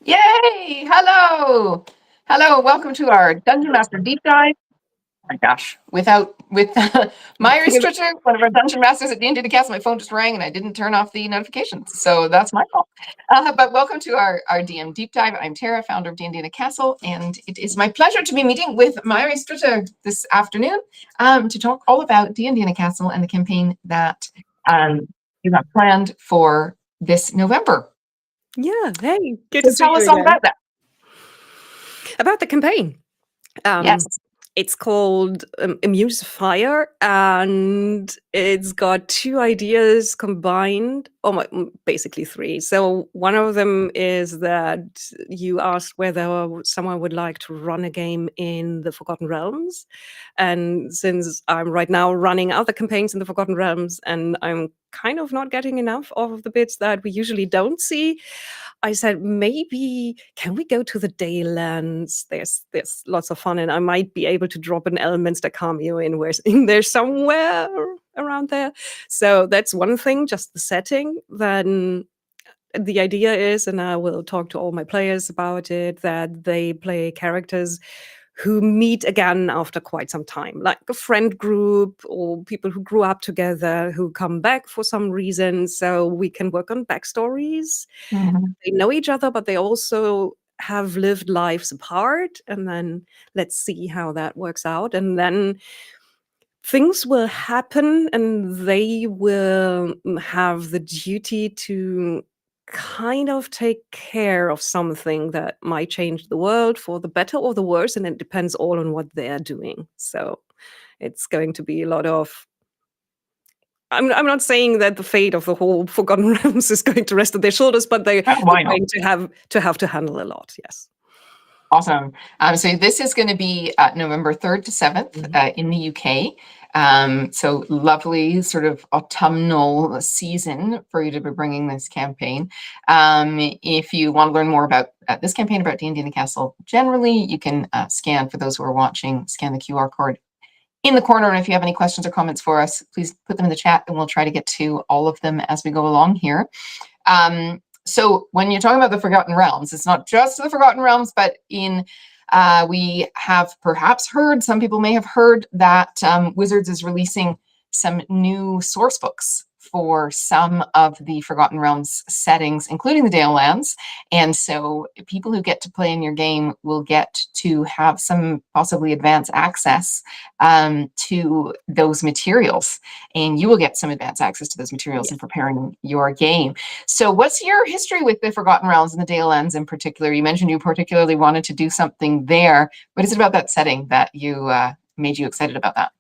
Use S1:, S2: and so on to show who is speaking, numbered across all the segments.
S1: Yay! Hello! Hello, welcome to our Dungeon Master Deep Dive. Oh my gosh, with Mháire Stritter, one of our Dungeon Masters at D&D the Castle, my phone just rang and I didn't turn off the notifications, so that's my fault. But welcome to our DM Deep Dive. I'm Tara, founder of D&D the Castle, and it is my pleasure to be meeting with Mháire Stritter this afternoon to talk all about D&D the Castle and the campaign that you have planned for this November.
S2: Yeah, hey, good
S1: So
S2: to see
S1: tell
S2: you
S1: us all
S2: again.
S1: about that.
S2: About the campaign.
S1: Yes.
S2: It's called Muse of Fire, and it's got two ideas combined, basically three. So one of them is that you asked whether someone would like to run a game in the Forgotten Realms. And since I'm right now running other campaigns in the Forgotten Realms, and I'm kind of not getting enough of the bits that we usually don't see, I said, maybe can we go to the Daylands? There's lots of fun, and I might be able to drop an Elminster cameo in there somewhere around there. So that's one thing, just the setting. Then the idea is, and I will talk to all my players about it, that they play characters who meet again after quite some time, like a friend group or people who grew up together who come back for some reason. So we can work on backstories. They know each other, but they also have lived lives apart. And then let's see how that works out. And then things will happen and they will have the duty to kind of take care of something that might change the world for the better or the worse, and it depends all on what they're doing. So it's going to be a lot of I'm not saying that the fate of the whole Forgotten Realms is going to rest on their shoulders, but they're
S1: Why not?
S2: going to have to handle a lot. Yes.
S1: Awesome. So this is going to be November 3rd to 7th in the UK. So lovely sort of autumnal season for you to be bringing this campaign. If you want to learn more about this campaign, about D&D in the Castle generally, you can scan, for those who are watching, scan the QR code in the corner. And if you have any questions or comments for us, please put them in the chat and we'll try to get to all of them as we go along here. So when you're talking about the Forgotten Realms, it's not just the Forgotten Realms, but we have perhaps heard, some people may have heard that Wizards is releasing some new source books for some of the Forgotten Realms settings, including the Dalelands. And so people who get to play in your game will get to have some possibly advanced access to those materials. And you will get some advanced access to those materials in preparing your game. So what's your history with the Forgotten Realms and the Dalelands in particular? You mentioned you particularly wanted to do something there. What is it about that setting that you made you excited about that?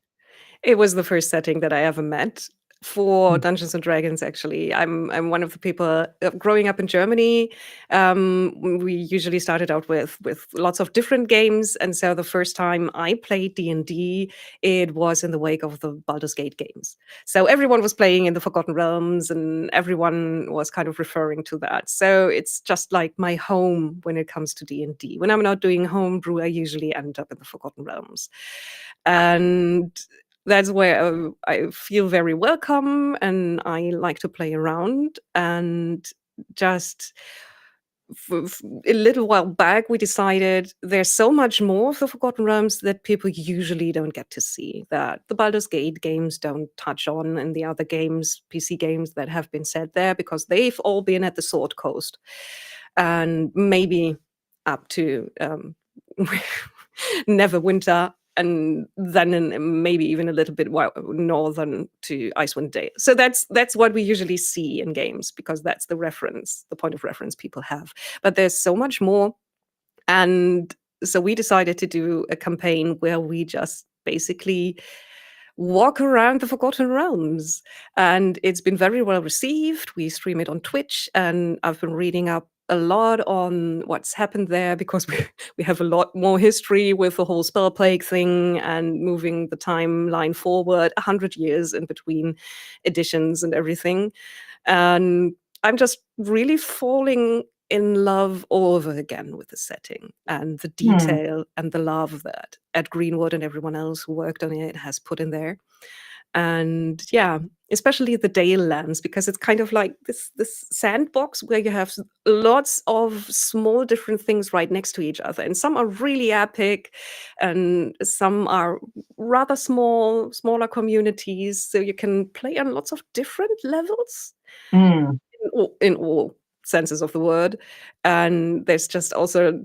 S2: It was the first setting that I ever met for Dungeons and Dragons. Actually, I'm one of the people growing up in Germany. We usually started out with lots of different games, and so the first time I played D&D, it was in the wake of the Baldur's Gate games. So everyone was playing in the Forgotten Realms, and everyone was kind of referring to that. So it's just like my home when it comes to D&D. When I'm not doing homebrew, I usually end up in the Forgotten Realms, and that's where I feel very welcome and I like to play around. And just a little while back, we decided there's so much more of the Forgotten Realms that people usually don't get to see, that the Baldur's Gate games don't touch on, and the other games, PC games that have been set there, because they've all been at the Sword Coast. And maybe up to Neverwinter, and then maybe even a little bit northern to Icewind Dale. So that's what we usually see in games, because that's the point of reference people have. But there's so much more. And so we decided to do a campaign where we just basically walk around the Forgotten Realms. And it's been very well received. We stream it on Twitch, and I've been reading up a lot on what's happened there, because we have a lot more history with the whole spell plague thing and moving the timeline forward 100 years in between editions and everything. And I'm just really falling in love all over again with the setting and the detail and the love that Ed Greenwood and everyone else who worked on it has put in there. And yeah, especially the Dale lands, because it's kind of like this sandbox where you have lots of small different things right next to each other, and some are really epic and some are rather smaller communities, so you can play on lots of different levels
S1: Mm.
S2: in all senses of the word. And there's just also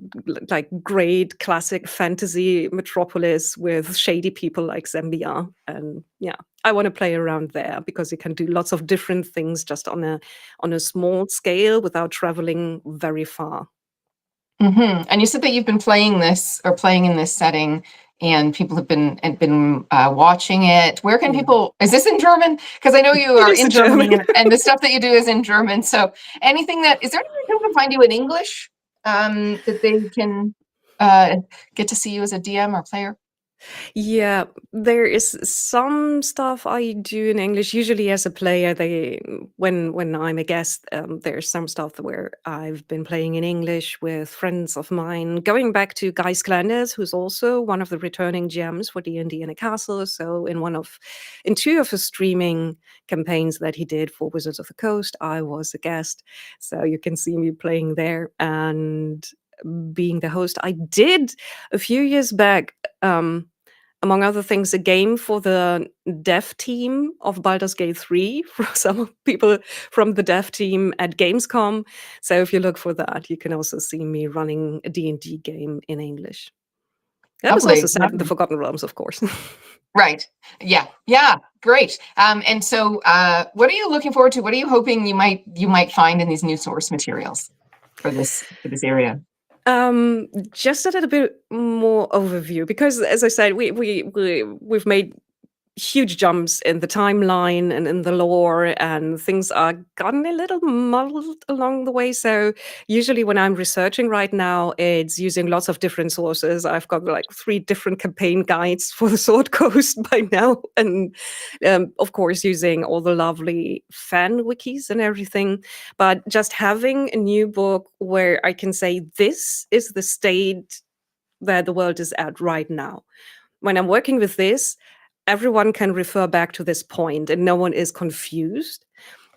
S2: like great classic fantasy metropolis with shady people like Zambia. And yeah, I want to play around there because you can do lots of different things just on a small scale without traveling very far.
S1: And you said that you've been playing this or playing in this setting, and people have been watching it. Where can
S2: Yeah.
S1: people? Is this in German? Because I know you
S2: It
S1: are
S2: is
S1: in
S2: in
S1: Germany,
S2: German.
S1: and the stuff that you do is in German. So anything that is there anything people can find you in English that they can get to see you as a DM or player?
S2: Yeah, there is some stuff I do in English. Usually, as a player, when I'm a guest, there's some stuff where I've been playing in English with friends of mine, going back to Guy Sklanders, who's also one of the returning GMs for D&D in a Castle. So in two of his streaming campaigns that he did for Wizards of the Coast, I was a guest. So you can see me playing there and being the host. I did a few years back. Among other things, a game for the dev team of Baldur's Gate 3 for some people from the dev team at Gamescom. So if you look for that, you can also see me running a D&D game in English. That was also
S1: Lovely,
S2: set in the
S1: lovely.
S2: Forgotten Realms, of course.
S1: Right. Yeah. Yeah. Great. And so, what are you looking forward to? What are you hoping you might find in these new source materials for this area?
S2: Just a little bit more overview, because as I said, we've made huge jumps in the timeline and in the lore, and things are gotten a little muddled along the way. So usually when I'm researching right now, it's using lots of different sources. I've got like 3 different campaign guides for the Sword Coast by now, and of course using all the lovely fan wikis and everything. But just having a new book where I can say this is the state that the world is at right now. When I'm working with this, everyone can refer back to this point and no one is confused.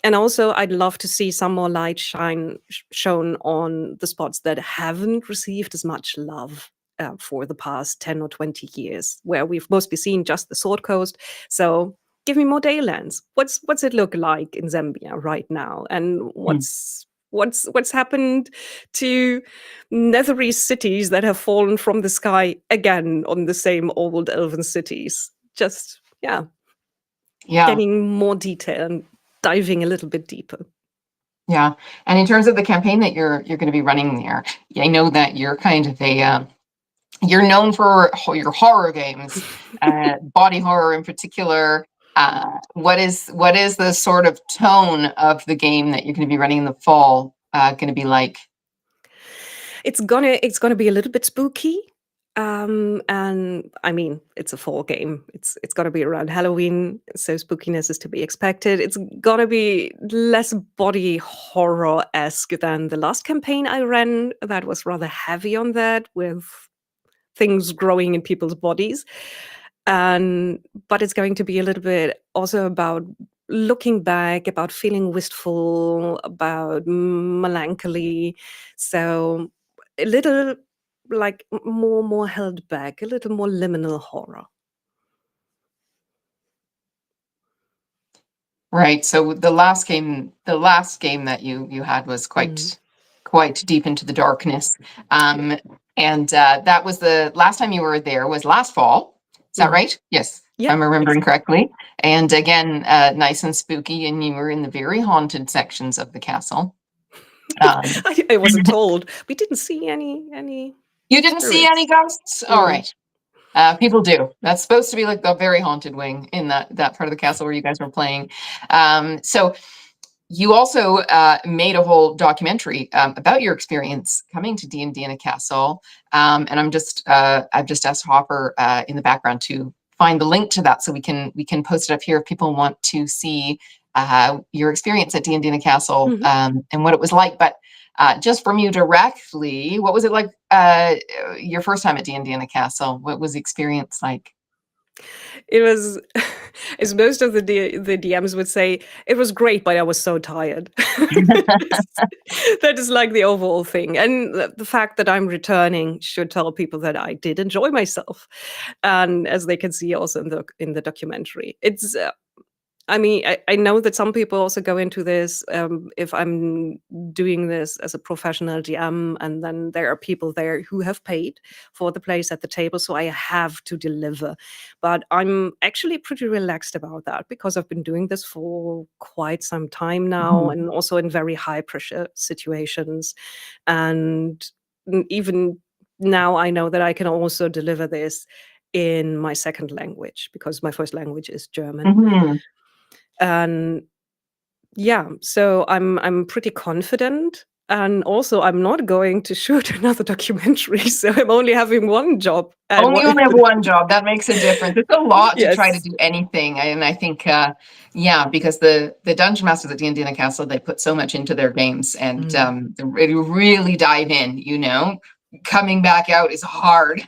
S2: And also, I'd love to see some more light shown on the spots that haven't received as much love for the past 10 or 20 years, where we've mostly seen just the Sword Coast. So give me more Daylands. What's it look like in Zambia right now? And what's happened to nethery cities that have fallen from the sky again on the same old elven cities? Just, yeah,
S1: Yeah.
S2: getting more detail and diving a little bit deeper.
S1: Yeah. And in terms of the campaign that you're going to be running there, I know that you're kind of you're known for your horror games, body horror in particular. What is the sort of tone of the game that you're going to be running in the fall going to be like?
S2: It's gonna be a little bit spooky. And I mean, it's a fall game. It's gonna be around Halloween, so spookiness is to be expected. It's gonna be less body horror-esque than the last campaign I ran. That was rather heavy on that, with things growing in people's bodies. But it's going to be a little bit also about looking back, about feeling wistful, about melancholy. So a little like more held back, a little more liminal horror.
S1: Right. So the last game that you had was quite deep into the darkness. And that was the last time you were there was last fall. Is that right? Yes, if
S2: Yeah,
S1: I'm remembering correctly. And again, nice and spooky, and you were in the very haunted sections of the castle.
S2: I wasn't told. We didn't see any
S1: You didn't see
S2: spirits.
S1: any ghosts? All right. People do. That's supposed to be like the very haunted wing in that part of the castle where you guys were playing. So you also made a whole documentary about your experience coming to D&D in a castle, and I've just asked Hopper in the background to find the link to that so we can post it up here if people want to see your experience at D&D in a castle and what it was like. But just from you directly, what was it like your first time at D&D in a castle? What was the experience like?
S2: It was, as most of the DMs would say, it was great, but I was so tired. That is like the overall thing, and the fact that I'm returning should tell people that I did enjoy myself, and as they can see also in the documentary, it's. I mean, I know that some people also go into this, if I'm doing this as a professional GM, and then there are people there who have paid for the place at the table, so I have to deliver. But I'm actually pretty relaxed about that because I've been doing this for quite some time now,
S1: Mhm.
S2: and also in very high pressure situations. And even now, I know that I can also deliver this in my second language because my first language is German.
S1: Mhm.
S2: And yeah, so I'm pretty confident. And also, I'm not going to shoot another documentary, so I'm only having one job. And
S1: Only
S2: what?
S1: when I have one job, that makes a difference. It's a lot to try to
S2: Yes.
S1: do anything, and I think, yeah, because the dungeon masters at D&D Castle, they put so much into their games, and
S2: Mm.
S1: they really dive in. Coming back out is hard.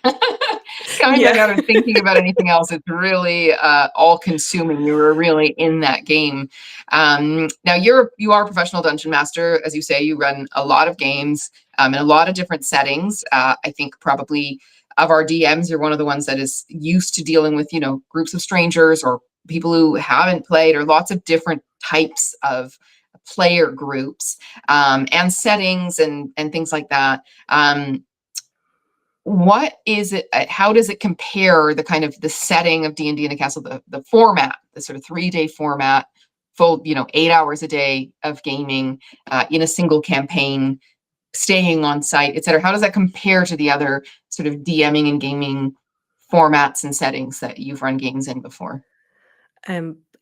S1: Coming back
S2: Yeah.
S1: out and thinking about anything else, it's really all-consuming. You were really in that game. Now you are a professional dungeon master, as you say. You run a lot of games in a lot of different settings. I think probably of our DMs, you're one of the ones that is used to dealing with, groups of strangers or people who haven't played, or lots of different types of player groups and settings and things like that. What is it? How does it compare the kind of the setting of D&D in a Castle, the format, the sort of 3-day format, full, 8 hours a day of gaming in a single campaign, staying on site, et cetera? How does that compare to the other sort of DMing and gaming formats and settings that you've run games in before?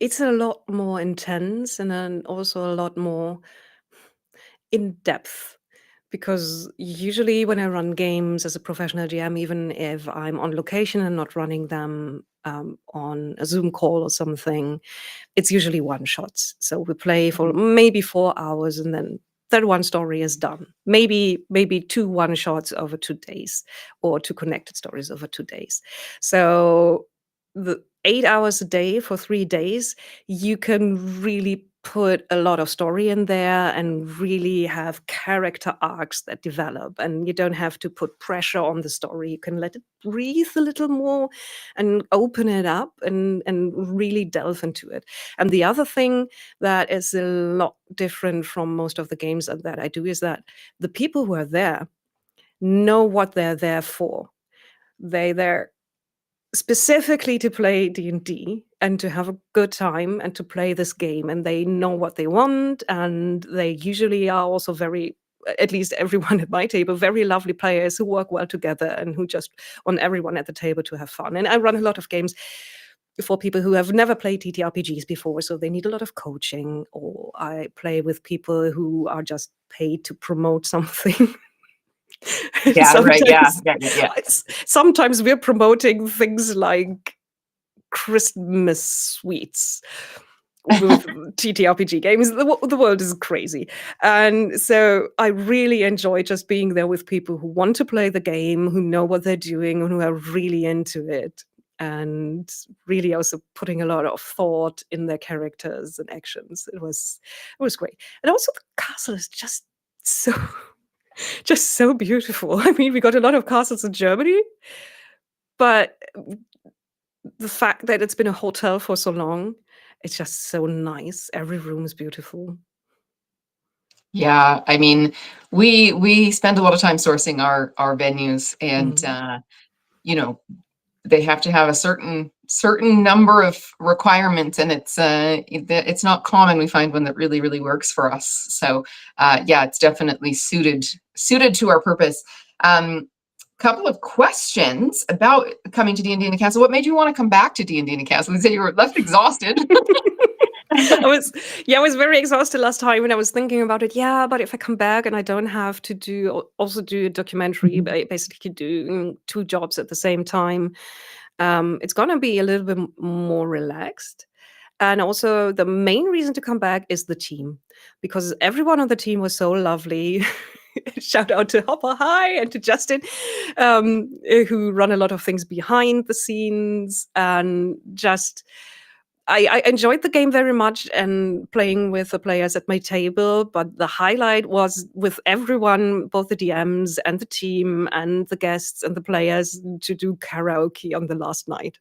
S2: It's a lot more intense and then also a lot more in depth. Because usually when I run games as a professional GM, even if I'm on location and not running them on a Zoom call or something, it's usually one shots. So we play for maybe 4 hours and then that one story is done. Maybe two one shots over 2 days or two connected stories over 2 days. So the 8 hours a day for 3 days, you can really put a lot of story in there and really have character arcs that develop, and you don't have to put pressure on the story. You can let it breathe a little more and open it up and really delve into it. And the other thing that is a lot different from most of the games that I do is that the people who are there know what they're there for. They're there specifically to play D&D and to have a good time and to play this game, and they know what they want, and they usually are also very, at least everyone at my table, very lovely players who work well together and who just want everyone at the table to have fun. And I run a lot of games for people who have never played TTRPGs before, so they need a lot of coaching, or I play with people who are just paid to promote something.
S1: Yeah, right. Yeah,
S2: sometimes
S1: yeah, yeah, yeah.
S2: sometimes we're promoting things like Christmas sweets with TTRPG games. The world is crazy. And so I really enjoy just being there with people who want to play the game, who know what they're doing, and who are really into it. And really also putting a lot of thought in their characters and actions. It was great. And also the castle is so just so beautiful. I mean, we got a lot of castles in Germany, but the fact that it's been a hotel for so long, it's just so nice. Every room is beautiful.
S1: Yeah, I mean, we spend a lot of time sourcing our venues, and
S2: Mm.
S1: you know, they have to have a certain number of requirements, and it's not common. We find one that really works for us. So yeah, it's definitely suited to our purpose. Couple of questions about coming to D&D in a Castle. What made you want to come back to D&D in a Castle? You said you were left exhausted.
S2: I was very exhausted last time when I was thinking about it. Yeah, but if I come back and I don't have to also do a documentary, basically do two jobs at the same time, it's gonna be a little bit more relaxed. And also, the main reason to come back is the team, because everyone on the team was so lovely. shout out to Hopper High and to Justin, who run a lot of things behind the scenes. And just, I enjoyed the game very much and playing with the players at my table. But the highlight was with everyone, both the DMs and the team and the guests and the players, to do karaoke on the last night.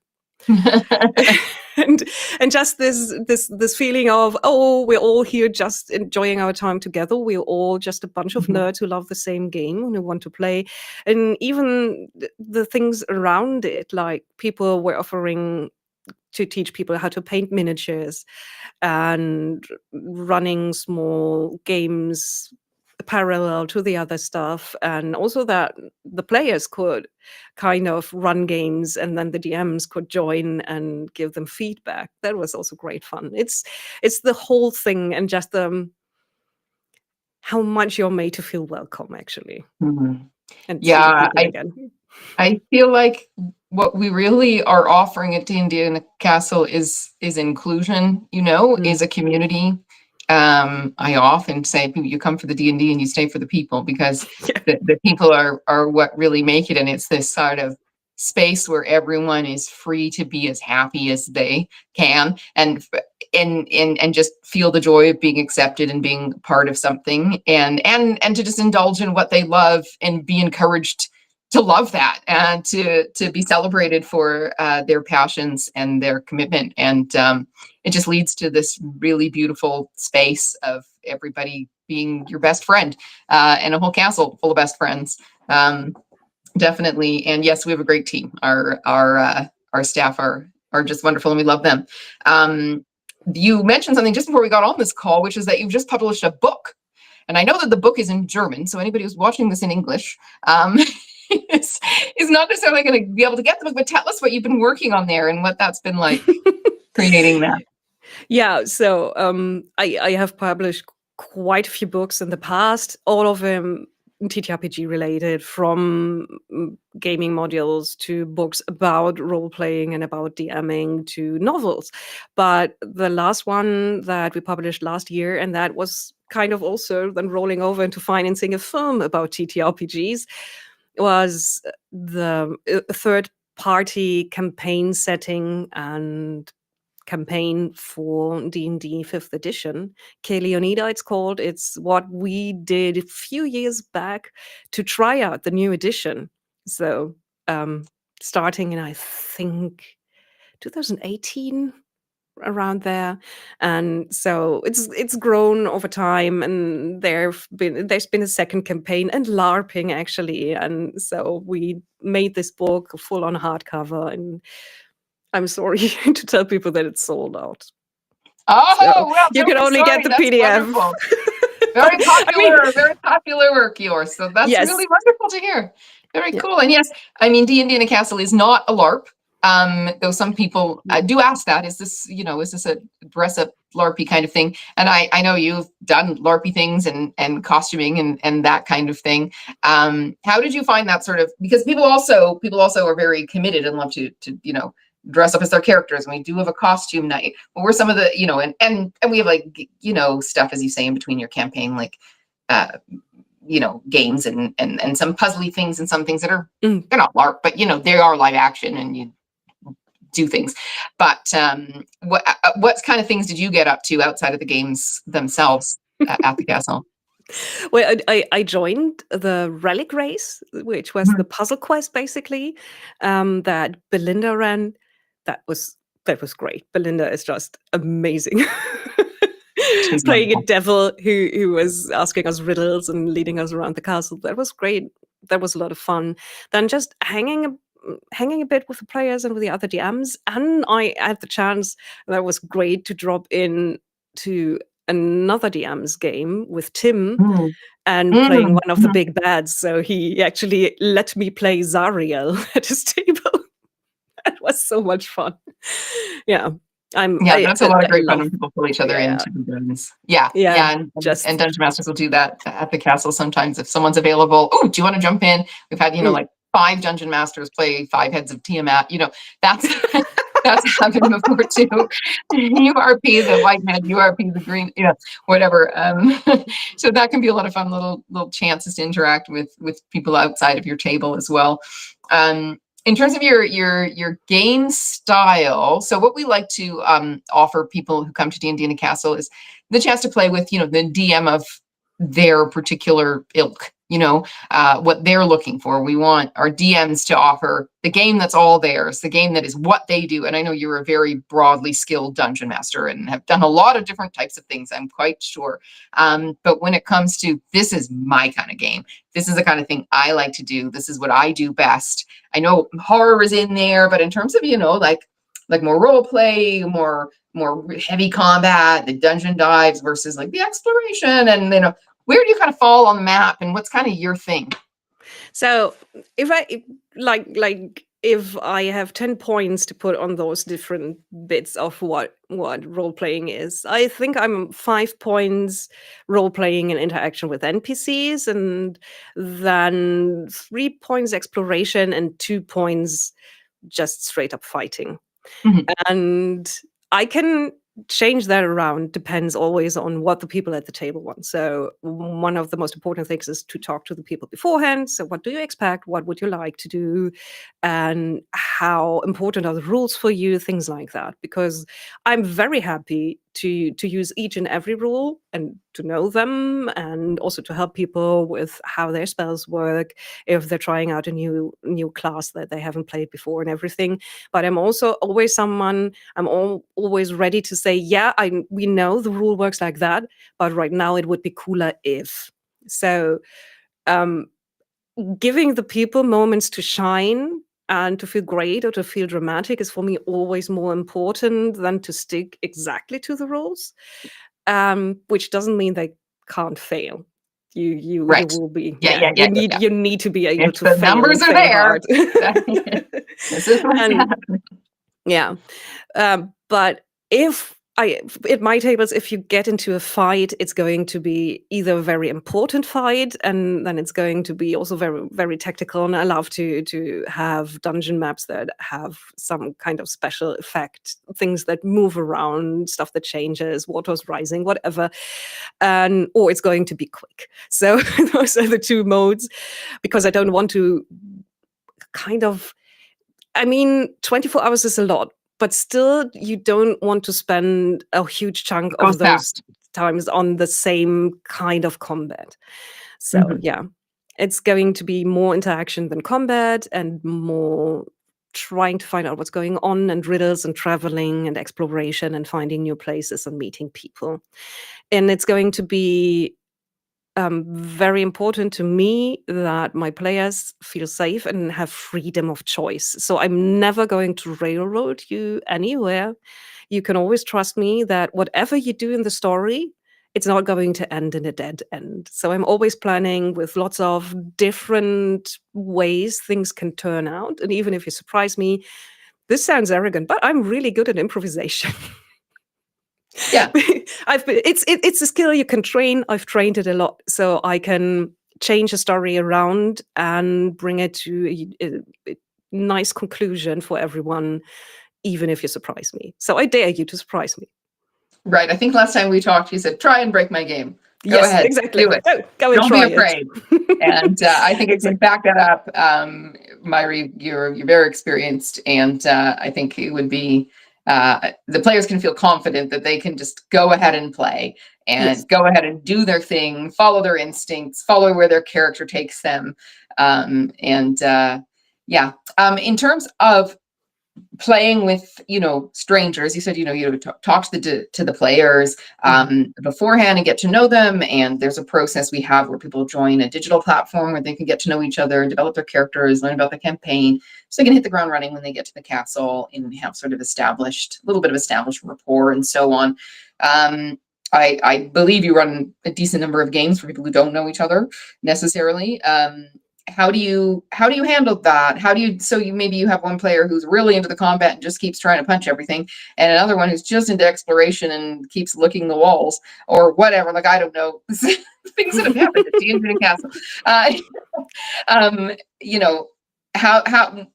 S2: and just this feeling of, oh, we're all here just enjoying our time together. We're all just a bunch of nerds who love the same game and who want to play. And even the things around it, like people were offering to teach people how to paint miniatures and running small games parallel to the other stuff, and also that the players could kind of run games and then the DMs could join and give them feedback. That was also great fun. It's the whole thing, and just how much you're made to feel welcome, actually.
S1: Mhm.
S2: And
S1: Yeah,
S2: seeing people again.
S1: I feel like what we really are offering at D&D in the Castle is inclusion, is a community. I often say, you come for the D&D and you stay for the people, because the people are what really make it. And it's this sort of space where everyone is free to be as happy as they can, and just feel the joy of being accepted and being part of something, and to just indulge in what they love and be encouraged to love that, and to be celebrated for their passions and their commitment. And it just leads to this really beautiful space of everybody being your best friend, and a whole castle full of best friends. Definitely. And yes, we have a great team. Our staff are just wonderful, and we love them. You mentioned something just before we got on this call, which is that you've just published a book. And I know that the book is in German, so anybody who's watching this in English is not necessarily going to be able to get the book, but tell us what you've been working on there and what that's been like creating that.
S2: Yeah, so I have published quite a few books in the past, all of them TTRPG related, from gaming modules to books about role-playing and about DMing to novels. But the last one that we published last year, and that was kind of also then rolling over into financing a film about TTRPGs, was the third-party campaign setting and campaign for D&D 5th edition. K Leonida, it's called. It's what we did a few years back to try out the new edition. So starting in, I think, 2018, around there. And so it's grown over time, and there's been a second campaign and LARPing, actually. And so we made this book full on hardcover, and I'm sorry to tell people that it's sold out.
S1: Oh,
S2: so
S1: well,
S2: you can only get the
S1: that's
S2: PDF.
S1: Very popular, very popular work, yours. So that's
S2: Yes.
S1: really wonderful to hear. Very cool. And yes, I mean, D&D in a Castle is not a LARP. Though some people do ask that, is this a dress up LARPy kind of thing? And I know you've done LARPy things and costuming and that kind of thing. How did you find that sort of, because people also are very committed and love to dress up as their characters, and we do have a costume night. What were some of the, and we have like, stuff, as you say, in between your campaign, like, games and some puzzly things and some things that are, they're not LARP, but they are live action and you do things. But what kind of things did you get up to outside of the games themselves at the castle?
S2: Well, I joined the Relic Race, which was the puzzle quest, basically, that Belinda ran. That was great. Belinda is just amazing. Playing a devil who was asking us riddles and leading us around the castle. That was great. That was a lot of fun. Then just hanging a bit with the players and with the other DMs. And I had the chance, that was great, to drop in to another DM's game with Tim and playing one of the big bads. So he actually let me play Zariel at his table. That was so much fun. Yeah.
S1: That's a lot of great fun when people pull each other into the games. And Dungeon Masters will do that at the castle sometimes if someone's available. Oh, do you want to jump in? We've had like 5 Dungeon Masters play 5 heads of Tiamat. That's That's happened before too. URP the white man, URP the green, whatever. So that can be a lot of fun little chances to interact with people outside of your table as well. In terms of your game style, so what we like to offer people who come to D&D in a castle is the chance to play with, the DM of their particular ilk, what they're looking for. We want our DMs to offer the game that's all theirs, the game that is what they do. And I know you're a very broadly skilled dungeon master and have done a lot of different types of things, I'm quite sure. But when it comes to, this is my kind of game, this is the kind of thing I like to do, this is what I do best. I know horror is in there, but in terms of, like more role play, more heavy combat, the dungeon dives versus like the exploration, and where do you kind of fall on the map, and what's kind of your thing?
S2: So if I if I have 10 points to put on those different bits of what role playing is, I think I'm 5 points role playing and interaction with NPCs, and then 3 points exploration and 2 points just straight up fighting.
S1: Mhm.
S2: And I can change that around, depends always on what the people at the table want. So one of the most important things is to talk to the people beforehand. So what do you expect? What would you like to do? And how important are the rules for you? Things like that. Because I'm very happy to use each and every rule and to know them, and also to help people with how their spells work if they're trying out a new class that they haven't played before and everything. But I'm also always always ready to say, yeah, we know the rule works like that, but right now it would be cooler if. So giving the people moments to shine and to feel great or to feel dramatic is for me always more important than to stick exactly to the rules, which doesn't mean they can't fail. You
S1: Right.
S2: will be,
S1: Yeah.
S2: you need to be able
S1: If
S2: to
S1: the
S2: fail
S1: numbers
S2: and
S1: are
S2: fail
S1: there,
S2: hard.
S1: this is what's
S2: And
S1: happening.
S2: yeah, but at my tables, if you get into a fight, it's going to be either a very important fight, and then it's going to be also very, very tactical. And I love to have dungeon maps that have some kind of special effect, things that move around, stuff that changes, water's rising, whatever. Or it's going to be quick. So those are the two modes, because I don't want to kind of, 24 hours is a lot, but still, you don't want to spend a huge chunk
S1: Goes
S2: of those
S1: fast.
S2: times on the same kind of combat. So,
S1: Mhm.
S2: yeah, it's going to be more interaction than combat, and more trying to find out what's going on, and riddles and traveling and exploration and finding new places and meeting people. And it's going to be very important to me that my players feel safe and have freedom of choice. So I'm never going to railroad you anywhere. You can always trust me that whatever you do in the story, it's not going to end in a dead end. So I'm always planning with lots of different ways things can turn out. And even if you surprise me, this sounds arrogant, but I'm really good at improvisation.
S1: Yeah.
S2: It's a skill you can train. I've trained it a lot, so I can change a story around and bring it to a nice conclusion for everyone, even if you surprise me. So I dare you to surprise me.
S1: Right. I think last time we talked, you said, try and break my game. Go
S2: Yes,
S1: ahead.
S2: exactly.
S1: Do it.
S2: Go and
S1: Don't
S2: try
S1: be afraid.
S2: it.
S1: And I think if you
S2: Exactly.
S1: back that up, Mháire, you're very experienced, and I think it would be the players can feel confident that they can just go ahead and play
S2: Yes.
S1: and go ahead and do their thing, follow their instincts, follow where their character takes them, in terms of playing with strangers, you said you talk to the players beforehand and get to know them, and there's a process we have where people join a digital platform where they can get to know each other, develop their characters, learn about the campaign, so they can hit the ground running when they get to the castle and have sort of established rapport and so on. I believe you run a decent number of games for people who don't know each other necessarily. How do you handle that? Maybe you have one player who's really into the combat and just keeps trying to punch everything, and another one who's just into exploration and keeps licking the walls or whatever. Like, I don't know, things that have happened at D&D Castle. You know,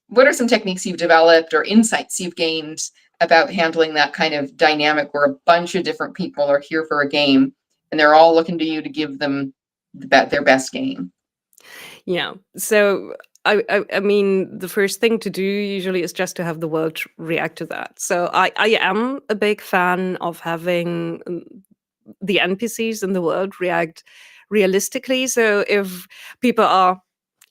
S1: what are some techniques you've developed or insights you've gained about handling that kind of dynamic where a bunch of different people are here for a game and they're all looking to you to give them their best game?
S2: Yeah. So I mean, the first thing to do usually is just to have the world react to that. So I am a big fan of having the NPCs in the world react realistically. So if people are,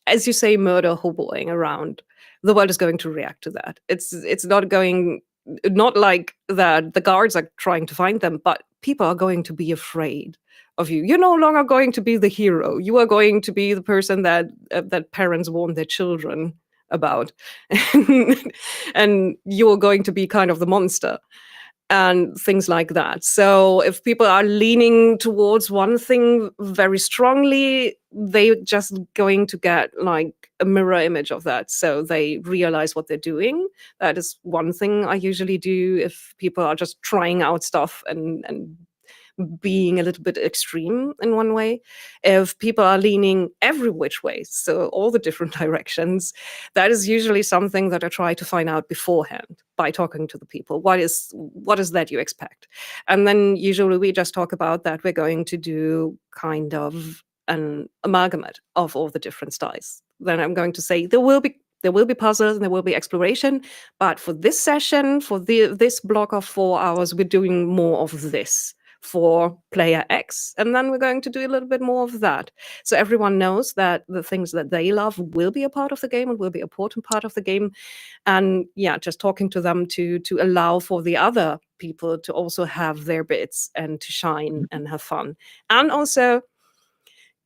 S2: as you say, murder hoboing around, the world is going to react to that. It's not like that the guards are trying to find them, but people are going to be afraid of you. You're no longer going to be the hero. You are going to be the person that that parents warn their children about, and you're going to be kind of the monster and things like that. So if people are leaning towards one thing very strongly, they're just going to get like a mirror image of that. So they realize what they're doing. That is one thing I usually do if people are just trying out stuff and being a little bit extreme in one way. If people are leaning every which way, so all the different directions, that is usually something that I try to find out beforehand by talking to the people. What is that you expect? And then usually we just talk about that we're going to do kind of an amalgamate of all the different styles. Then I'm going to say there will be puzzles and there will be exploration, but for this session, for this block of 4 hours, we're doing more of this for player X, and then we're going to do a little bit more of that. So everyone knows that the things that they love will be a part of the game and will be an important part of the game. And yeah, just talking to them to allow for the other people to also have their bits and to shine and have fun. And also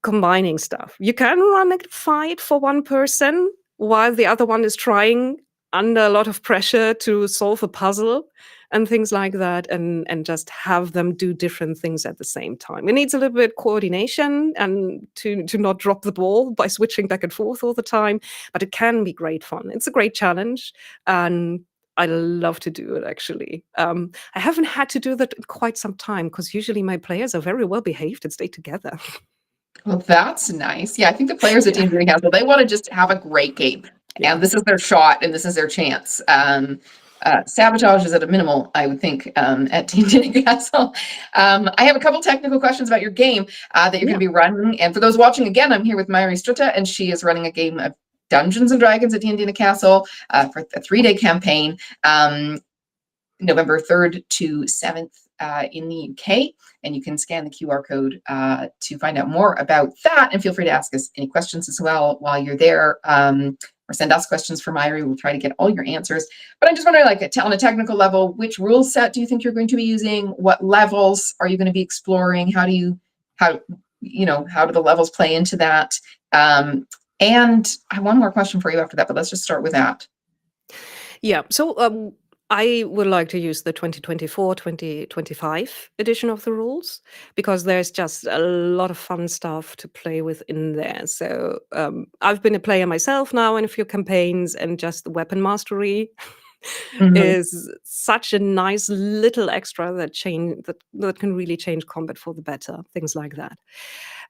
S2: combining stuff. You can run a fight for one person while the other one is trying under a lot of pressure to solve a puzzle and things like that, and just have them do different things at the same time. It needs a little bit of coordination and to not drop the ball by switching back and forth all the time, but it can be great fun. It's a great challenge, and I love to do it, actually. I haven't had to do that in quite some time, because usually my players are very well behaved and stay together.
S1: Well, that's nice. Yeah, I think the players at DMing Castle, they want to just have a great game.
S2: Yeah.
S1: And this is their shot and this is their chance. Sabotage is at a minimal, I would think, at DMing Castle. I have a couple technical questions about your game that you're going to be running. And for those watching, again, I'm here with Mháire Stritter, and she is running a game of Dungeons and Dragons at D&D Castle for a 3-day campaign, November 3rd to 7th in the UK. And you can scan the QR code to find out more about that. And feel free to ask us any questions as well while you're there, or send us questions for Mháire. We'll try to get all your answers. But I'm just wondering, like, on a technical level, which rule set do you think you're going to be using? What levels are you going to be exploring? How do the levels play into that? And I have one more question for you after that, but let's just start with that.
S2: Yeah. So I would like to use the 2024-2025 edition of the rules, because there's just a lot of fun stuff to play with in there. So I've been a player myself now in a few campaigns, and just the weapon mastery is such a nice little extra that can really change combat for the better, things like that.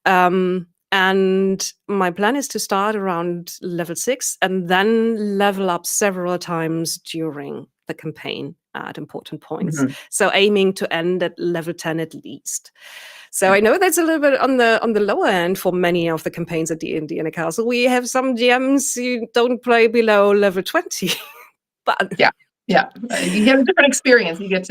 S2: And my plan is to start around level 6 and then level up several times during the campaign at important points. So aiming to end at level 10 at least. So I know that's a little bit on the lower end for many of the campaigns at D&D in a castle. We have some GMs who don't play below level 20. But
S1: yeah, you get a different experience. You get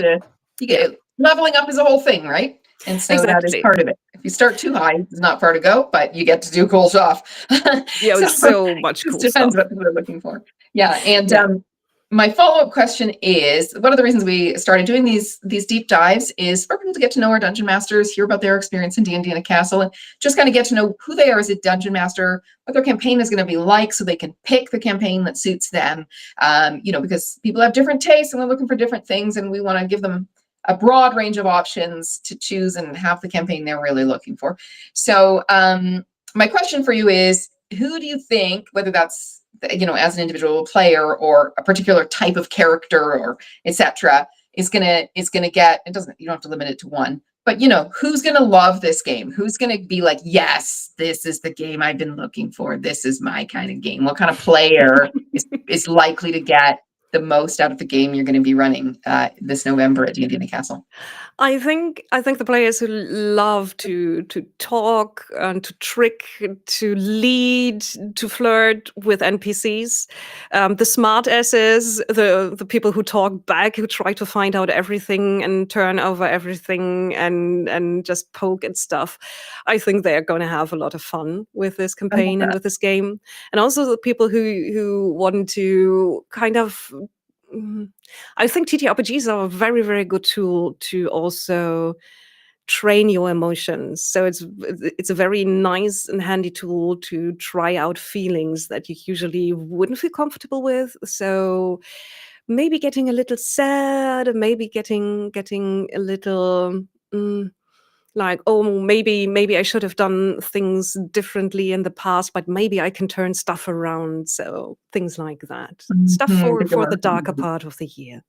S1: leveling up is a whole thing, right? And so that is part of it. If you start too high, it's not far to go, but you get to do cool stuff.
S2: Yeah, it's so much cool stuff.
S1: Depends what people are looking for. Yeah, and my follow-up question is, one of the reasons we started doing these deep dives is for people to get to know our dungeon masters, hear about their experience in D&D in a castle, and just kind of get to know who they are as a dungeon master, what their campaign is going to be like, so they can pick the campaign that suits them. Because people have different tastes and they're looking for different things, and we want to give them a broad range of options to choose and have the campaign they're really looking for. So my question for you is, who do you think, whether that's as an individual player or a particular type of character or etc., is gonna get, you don't have to limit it to one, But you know, who's going to love this game? Who's going to be like, yes, this is the game I've been looking for. This is my kind of game. What kind of player is likely to get the most out of the game you're going to be running this November at D&D Castle?
S2: I think the players who love to talk and to trick, to lead, to flirt with NPCs, the smart asses, the people who talk back, who try to find out everything and turn over everything and just poke at stuff. I think they're going to have a lot of fun with this campaign and with this game, and also the people who want to kind of. I think TTRPGs are a very, very good tool to also train your emotions. So it's a very nice and handy tool to try out feelings that you usually wouldn't feel comfortable with. So maybe getting a little sad, maybe getting a little like, oh, maybe I should have done things differently in the past, but maybe I can turn stuff around. So things like that. Stuff for the darker part of the year.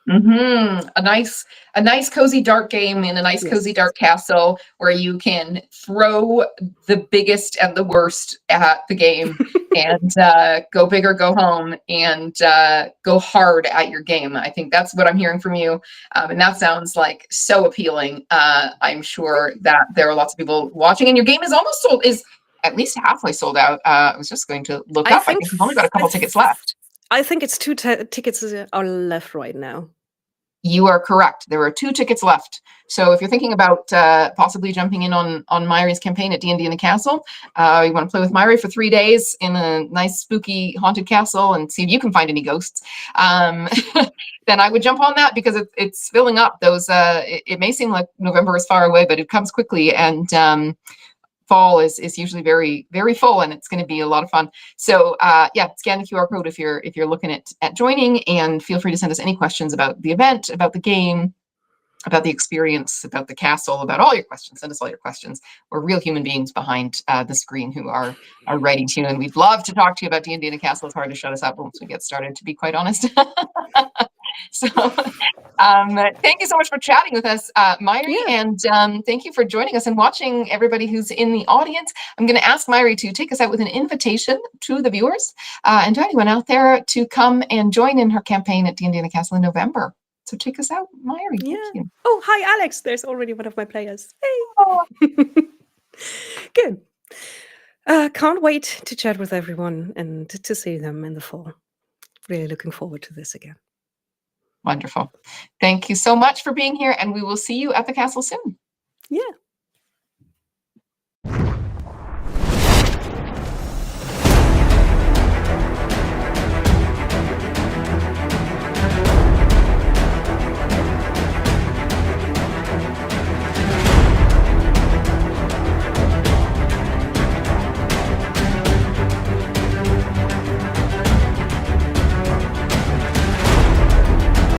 S1: A nice cozy dark game in a nice cozy dark castle where you can throw the biggest and the worst at the game and go big or go home and go hard at your game. I think that's what I'm hearing from you, and that sounds like so appealing. I'm sure that there are lots of people watching, and your game is almost sold, is at least halfway sold out. I was just going to look up. I think you've only got a couple tickets left.
S2: I think it's two tickets are left right now.
S1: You are correct. There are 2 tickets left. So if you're thinking about possibly jumping in on Mháire's campaign at D&D in the Castle, you want to play with Mháire for 3 days in a nice spooky haunted castle and see if you can find any ghosts, then I would jump on that, because it's filling up. Those it may seem like November is far away, but it comes quickly, and fall is usually very, very full, and it's going to be a lot of fun. So yeah, scan the QR code if you're looking at joining, and feel free to send us any questions about the event, about the game, about the experience, about the castle, about all your questions. Send us all your questions. We're real human beings behind the screen who are writing to you, and we'd love to talk to you about D&D in the Castle. It's hard to shut us up once we get started, to be quite honest. So thank you so much for chatting with us, Mháire, and thank you for joining us and watching, everybody who's in the audience. I'm going to ask Mháire to take us out with an invitation to the viewers and to anyone out there to come and join in her campaign at D&D in the Castle in November. So take us out, Mháire.
S2: Yeah.
S1: Thank you.
S2: Oh, hi, Alex. There's already one of my players. Hey.
S1: Oh.
S2: Good. Can't wait to chat with everyone and to see them in the fall. Really looking forward to this again.
S1: Wonderful. Thank you so much for being here, and we will see you at the castle soon.
S2: Yeah.